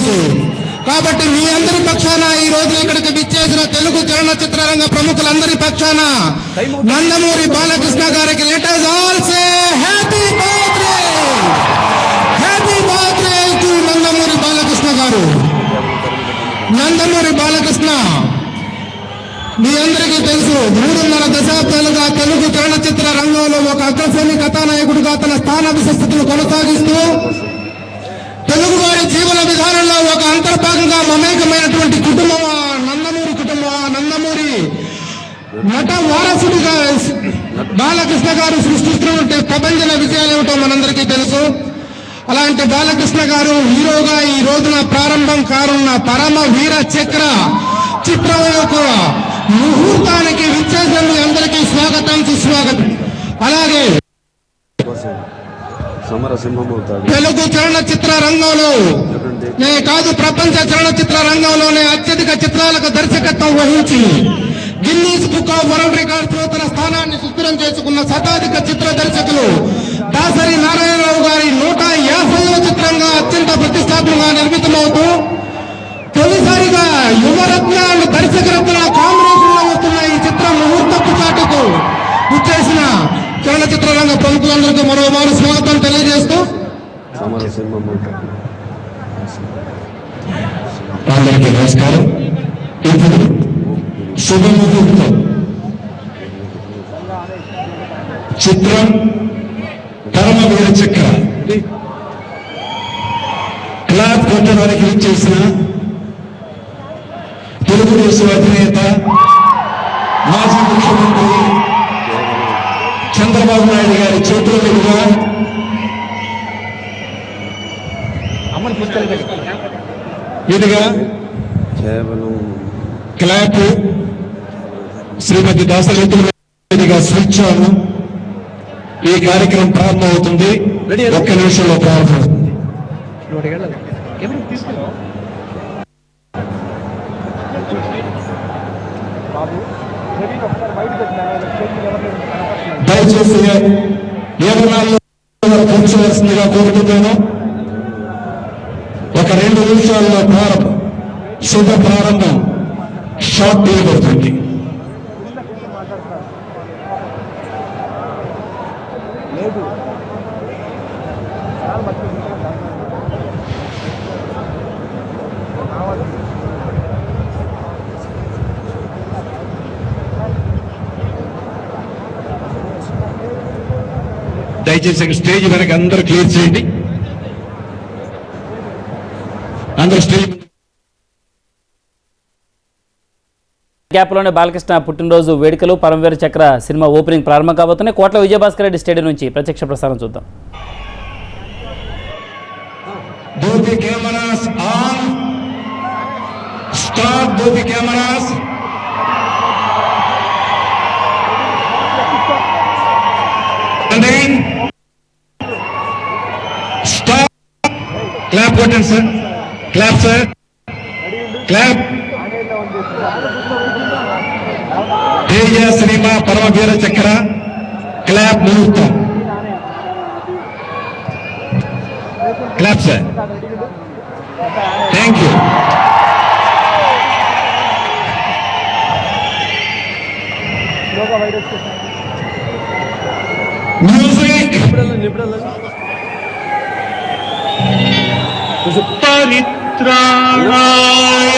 రోజు. కాబట్టి మీ అందరి పక్షాన ఈ రోజు ఇక్కడికి విచ్చేసిన తెలుగు చలనచిత్ర రంగ ప్రముఖులందరి పక్షాన నందమూరి బాలకృష్ణ గారికి let us all say happy birthday, happy birthday to Nandamuri Balakrishna గారు. నందమూరి బాలకృష్ణ మీ అందరికీ తెలుసు, 3.5 దశాబ్దాలుగా తెలుగు చలనచిత్ర రంగంలో ఒక అగ్రశ్రేణి కథానాయకుడిగా తన స్థాన విశిష్టతను కొనసాగిస్తూ తెలుగు వారి జీవన విధానంలో ఒక అంతర్భాగంగా మమేకమైనటువంటి కుటుంబం నందమూరి కుటుంబం. నందమూరి నట వారసుడిగా బాలకృష్ణ గారు సృష్టిస్తున్నటువంటి ప్రపంచన విజయాలు ఏమిటో మనందరికీ తెలుసు. అలాంటి బాలకృష్ణ గారు హీరోగా ఈ రోజున ప్రారంభం కానున్న పరమ వీర చక్ర చిత్రం యొక్క ముహూర్తానికి విచ్చేసిన మీ అందరికీ స్వాగతం, సుస్వాగతం. అలాగే తెలుగు చలనచిత్ర రంగంలో కాదు, ప్రపంచ చలనచిత్ర రంగంలోనే అత్యధిక చిత్రాలకు దర్శకత్వం వహించి Guinness book of world records లో తన స్థానాన్ని సుస్థిరం చేసుకున్న శతాధిక చిత్ర దర్శకులు దాసరి నారాయణరావు గారి 150వ చిత్రంగా అత్యంత ప్రతిష్టాత్మకంగా నిర్మితమవుతూ తొలిసారిగా యువరత్న అండ్ దర్శకరత్న కాంబినేషన్ లో వస్తున్న ఈ చిత్రం ముహూర్తపు చాటుకు విచ్చేసిన చలనచిత్ర రంగ ప్రముఖులందరికీ మరోమారు స్వాగతం తెలియజేస్తూ అందరికీ నమస్కారం. ఇప్పుడు శుభముహూర్తం చిత్రం పరమ వీర చక్ర క్లాప్ కొట్టడానికి విచ్చేసిన తెలుగుదేశం అధినేత మాజీ ముఖ్యమంత్రి చంద్రబాబు నాయుడు గారి చేతుల మీదుగా ఇదిగా క్లాప్ శ్రీమతి దాసరిగా స్విచ్ ఆన్ ఈ కార్యక్రమం ప్రారంభమవుతుంది. ఒక్క నిమిషంలో ప్రారంభమవుతుంది. దయచేసి ఎవరైనా కూర్చోవలసిందిగా కోరుతున్నాను. ఒక 2 నిమిషాల్లో ప్రారంభం, శుభ ప్రారంభం షాట్ తీయబడుతుంది. దయచేసి స్టేజ్ వెనక అందరూ క్లియర్ చేయండి. అందరూ స్టేజ్ గ్యాప్లోనే బాలకృష్ణ పుట్టినరోజు వేడుకలు పరమవీర చక్ర సినిమా ఓపెనింగ్ ప్రారంభం కాబోతున్నాయి. కోట్ల విజయభాస్కర్ రెడ్డి స్టేడియం నుంచి ప్రత్యక్ష ప్రసారం చూద్దాం. క్లాప్ కొట్టండి sir, clap sir, clap. Teja cinema Parama Veera Chakra clap ముహూర్తం. Clap sir, thank you. Music పరిత్రాణాయ